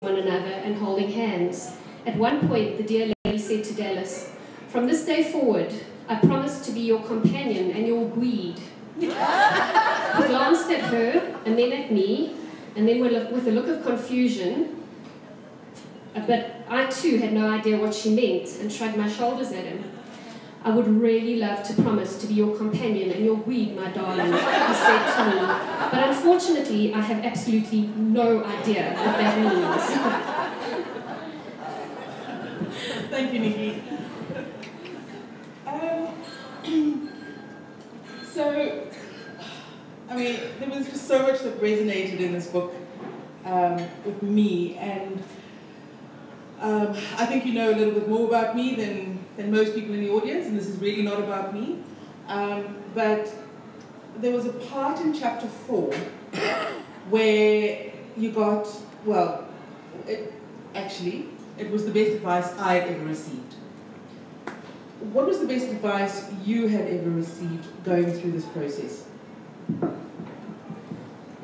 one another and holding hands. At one point, the dear lady said to Dallas, "From this day forward, I promise to be your companion and your guide." I glanced at her and then at me, and then with a look of confusion, but I too had no idea what she meant and shrugged my shoulders at him. "I would really love to promise to be your companion and your guide, my darling," he said to me. "But unfortunately, I have absolutely no idea what that means." Thank you, Nicki. So, I mean, there was just so much that resonated in this book with me, and I think you know a little bit more about me than most people in the audience, and this is really not about me. But there was a part in chapter 4 where you got, well, it was the best advice I had ever received. What was the best advice you had ever received going through this process?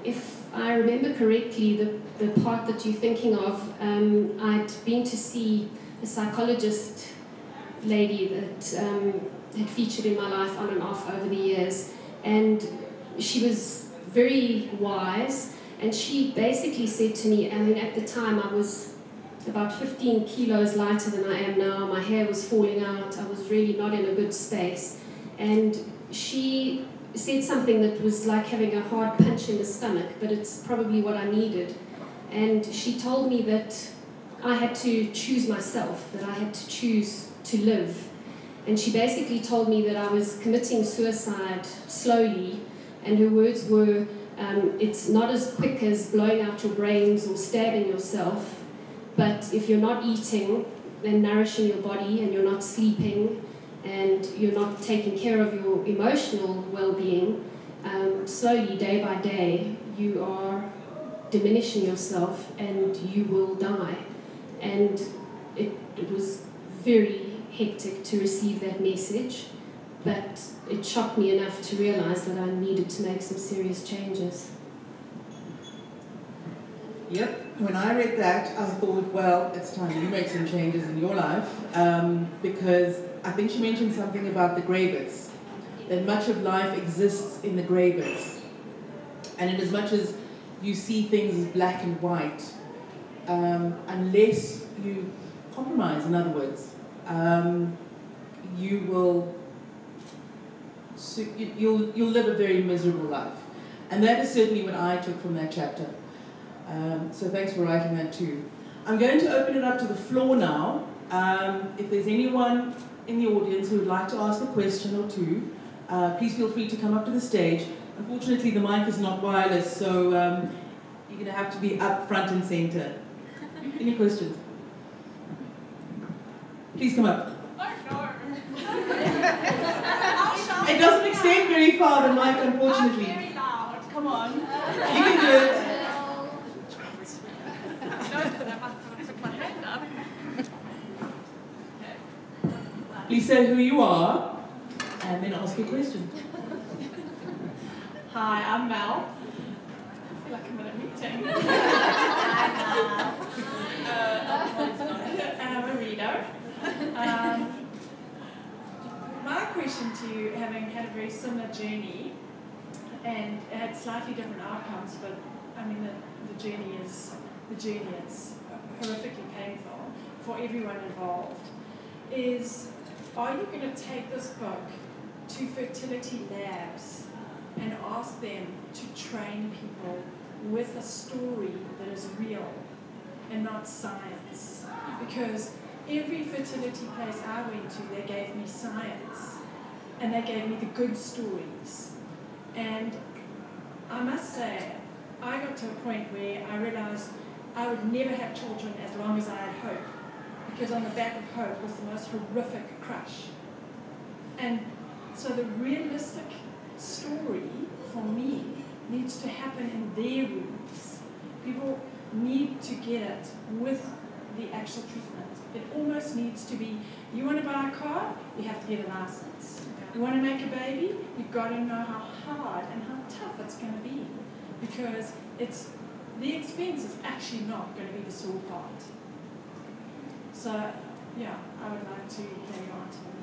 If I remember correctly, the part that you're thinking of, I'd been to see a psychologist lady that had featured in my life on and off over the years, and she was very wise, and she basically said to me, I mean, at the time I was about 15 kilos lighter than I am now, my hair was falling out, I was really not in a good space, and she said something that was like having a hard punch in the stomach, but it's probably what I needed. And she told me that I had to choose myself, that I had to choose to live. And she basically told me that I was committing suicide slowly, and her words were, it's not as quick as blowing out your brains or stabbing yourself, but if you're not eating and nourishing your body, and you're not sleeping, and you're not taking care of your emotional well-being, slowly, day by day, you are diminishing yourself and you will die. And it was very hectic to receive that message, but it shocked me enough to realize that I needed to make some serious changes. Yep, when I read that, I thought, well, it's time you make some changes in your life, because I think she mentioned something about the grey bits, that much of life exists in the grey bits. And in as much as you see things as black and white, unless you compromise, in other words, you'll live a very miserable life. And that is certainly what I took from that chapter. So thanks for writing that too. I'm going to open it up to the floor now. If there's anyone in the audience who would like to ask a question or two, please feel free to come up to the stage. Unfortunately, the mic is not wireless, so you're going to have to be up front and center. Any questions? Please come up. It doesn't extend very far, the mic, unfortunately. I'm very loud. Come on. You can do it. Please say who you are, and then ask your question. Hi, I'm Mel. I feel like I'm in a meeting. And I'm a reader. My question to you, having had a very similar journey and had slightly different outcomes, but I mean the journey is it's horrifically painful for everyone involved, is, are you going to take this book to fertility labs and ask them to train people with a story that is real and not science? Because every fertility place I went to, they gave me science and they gave me the good stories. And I must say, I got to a point where I realized I would never have children as long as I had hope, because on the back of hope was the most horrific crush. And so the realistic story for me needs to happen in their rooms. People need to get it with the actual treatment. It almost needs to be, you want to buy a car, you have to get a license. You want to make a baby, you've got to know how hard and how tough it's going to be, because it's the expense is actually not going to be the sore part. So, yeah, I would like to carry on to that.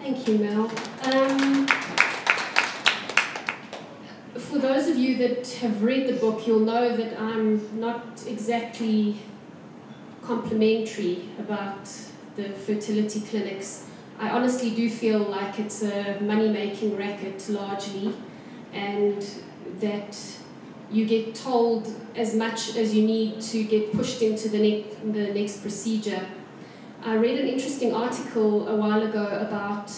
Thank you, Mel. For those of you that have read the book, you'll know that I'm not exactly complimentary about the fertility clinics. I honestly do feel like it's a money-making racket largely, and that you get told as much as you need to get pushed into the next procedure. I read an interesting article a while ago about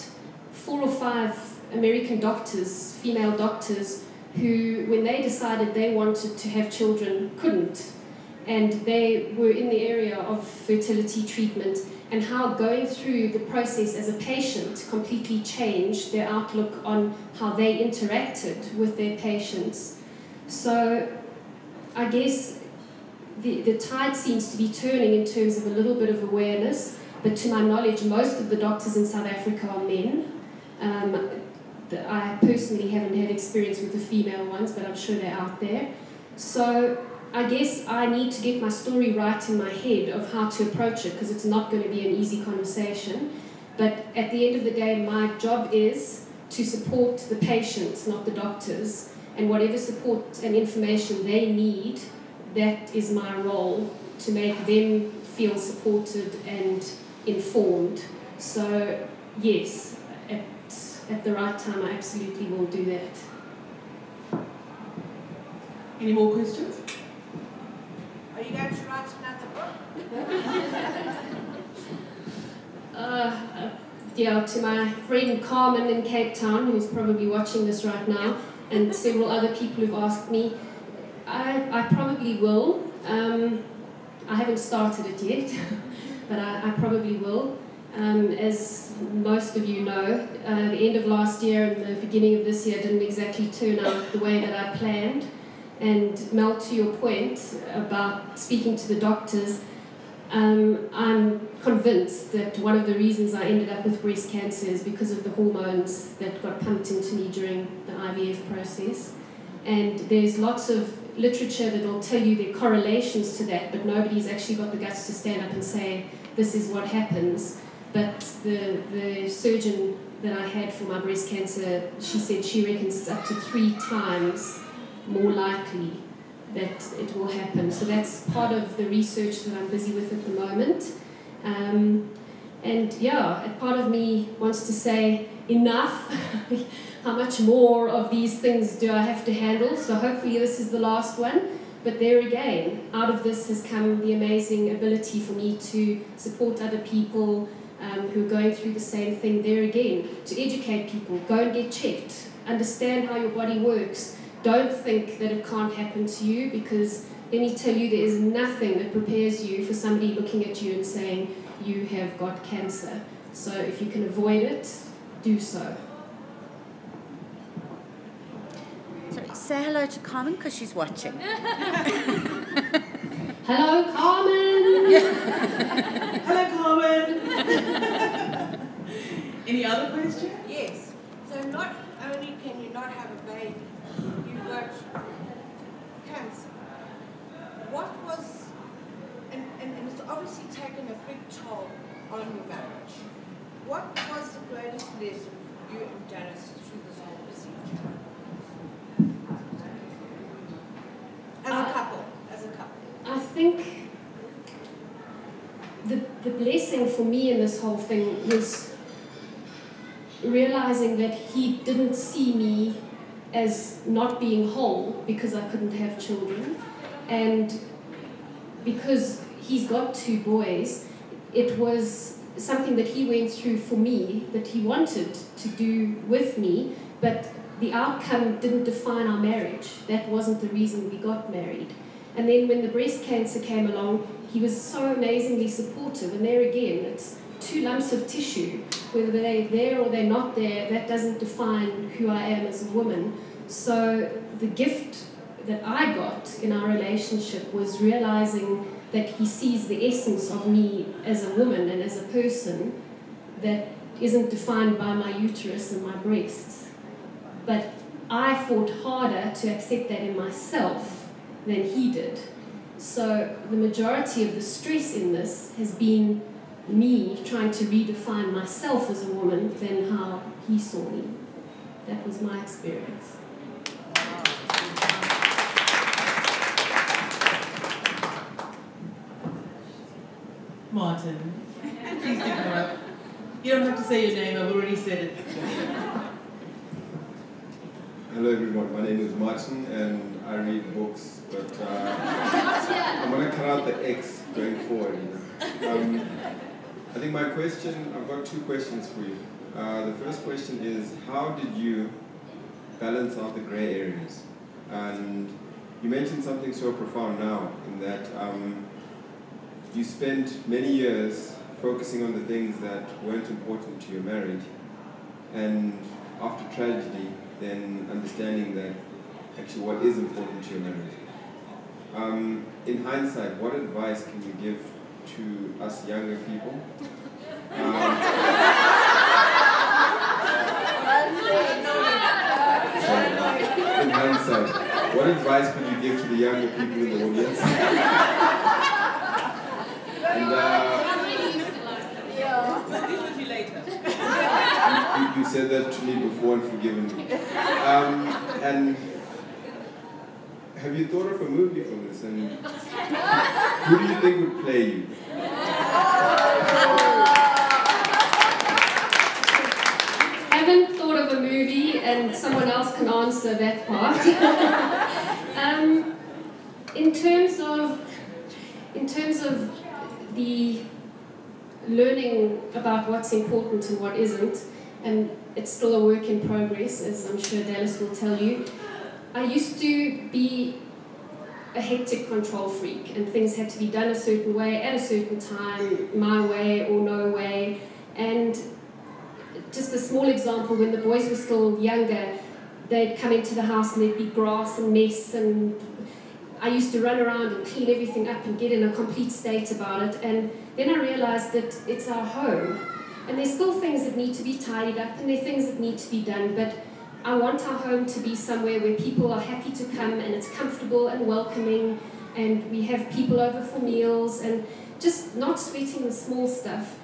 4 or 5 American doctors, female doctors, who, when they decided they wanted to have children, couldn't. And they were in the area of fertility treatment, and how going through the process as a patient completely changed their outlook on how they interacted with their patients. So I guess the tide seems to be turning in terms of a little bit of awareness, but to my knowledge, most of the doctors in South Africa are men. I personally haven't had experience with the female ones, but I'm sure they're out there. So I guess I need to get my story right in my head of how to approach it, because it's not going to be an easy conversation. But at the end of the day, my job is to support the patients, not the doctors. And whatever support and information they need, that is my role, to make them feel supported and informed. So yes, at the right time, I absolutely will do that. Any more questions? Are you going to write another book? Yeah, to my friend Carmen in Cape Town, who's probably watching this right now, and several other people who've asked me, I probably will. I haven't started it yet, but I probably will. As most of you know, the end of last year and the beginning of this year didn't exactly turn out the way that I planned. And Mel, to your point about speaking to the doctors, I'm convinced that one of the reasons I ended up with breast cancer is because of the hormones that got pumped into me during the IVF process. And there's lots of literature that will tell you the correlations to that, but nobody's actually got the guts to stand up and say, this is what happens. But the surgeon that I had for my breast cancer, she said she reckons it's up to 3 times more likely that it will happen. So that's part of the research that I'm busy with at the moment. And yeah, a part of me wants to say, enough. How much more of these things do I have to handle? So hopefully this is the last one. But there again, out of this has come the amazing ability for me to support other people who are going through the same thing. There again, to educate people, go and get checked, understand how your body works. Don't think that it can't happen to you, because let me tell you, there is nothing that prepares you for somebody looking at you and saying you have got cancer. So if you can avoid it, do so. So say hello to Carmen, because she's watching. Hello, Carmen! Hello, Carmen! Any other questions? Yes. So not only can you not have a baby, you've got cancer. What was, and it's obviously taken a big toll on your marriage. What was the greatest lesson for you and Janice through this whole procedure? As a couple. I think the blessing for me in this whole thing was realizing that he didn't see me as not being whole because I couldn't have children, and because he's got 2 boys, it was something that he went through for me, that he wanted to do with me, but the outcome didn't define our marriage. That wasn't the reason we got married. And then when the breast cancer came along, he was so amazingly supportive. And there again, it's 2 lumps of tissue. Whether they're there or they're not there, that doesn't define who I am as a woman. So the gift that I got in our relationship was realizing that he sees the essence of me as a woman and as a person that isn't defined by my uterus and my breasts. But I fought harder to accept that in myself than he did. So the majority of the stress in this has been me trying to redefine myself as a woman than how he saw me. That was my experience. Martin, please do come up. You don't have to say your name, I've already said it. Hello everyone, my name is Martin and I read books, but I'm going to cut out the X going forward. I think my question, I've got two questions for you. The first question is, how did you balance out the grey areas? And you mentioned something so profound now, in that you spent many years focusing on the things that weren't important to your marriage, and after tragedy, then understanding that actually what is important to your marriage. In hindsight, what advice can you give to us younger people? In hindsight, what advice could you give to the younger people in the audience? You said that to me before and forgiven me. And have you thought of a movie from this? And who do you think would play you? Haven't thought of a movie, and someone else can answer that part. In terms of the learning about what's important and what isn't, and it's still a work in progress, as I'm sure Dallas will tell you. I used to be a hectic control freak, and things had to be done a certain way, at a certain time, my way or no way. And just a small example, when the boys were still younger, they'd come into the house and there'd be grass and mess, and I used to run around and clean everything up and get in a complete state about it. And then I realized that it's our home, and there's still things that need to be tidied up, and there are things that need to be done, but I want our home to be somewhere where people are happy to come, and it's comfortable and welcoming, and we have people over for meals, and just not sweating the small stuff.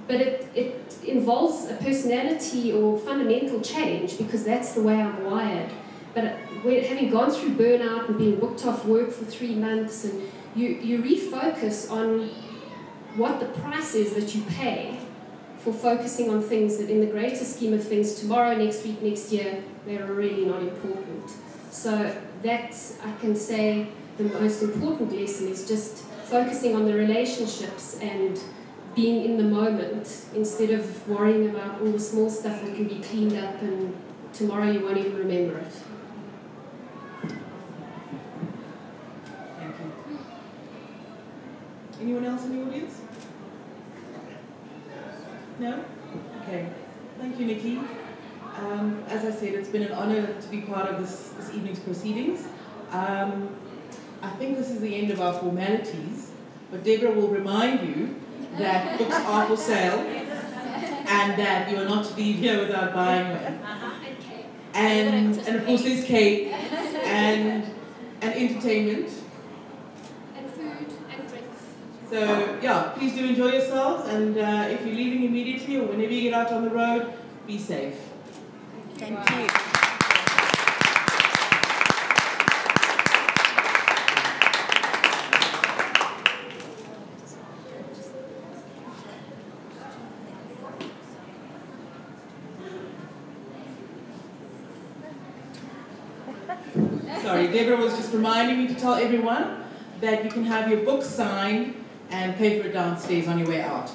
But it involves a personality or fundamental change, because that's the way I'm wired. But having gone through burnout and being booked off work for 3 months, and you refocus on what the price is that you pay for focusing on things that in the greater scheme of things, tomorrow, next week, next year, they're really not important. So that's, I can say, the most important lesson is just focusing on the relationships and being in the moment, instead of worrying about all the small stuff that can be cleaned up and tomorrow you won't even remember it. Thank you. Anyone else in the audience? No? Okay. Thank you, Nicki. As I said, it's been an honor to be part of this evening's proceedings. I think this is the end of our formalities, but Deborah will remind you that books are for sale and that you are not to leave here without buying one. And cake. And of course there's cake and entertainment. And food and drinks. So yeah, please do enjoy yourselves, and if you're leaving immediately or whenever you get out on the road, be safe. Thank you. Sorry, Deborah was just reminding me to tell everyone that you can have your books signed and pay for it downstairs on your way out.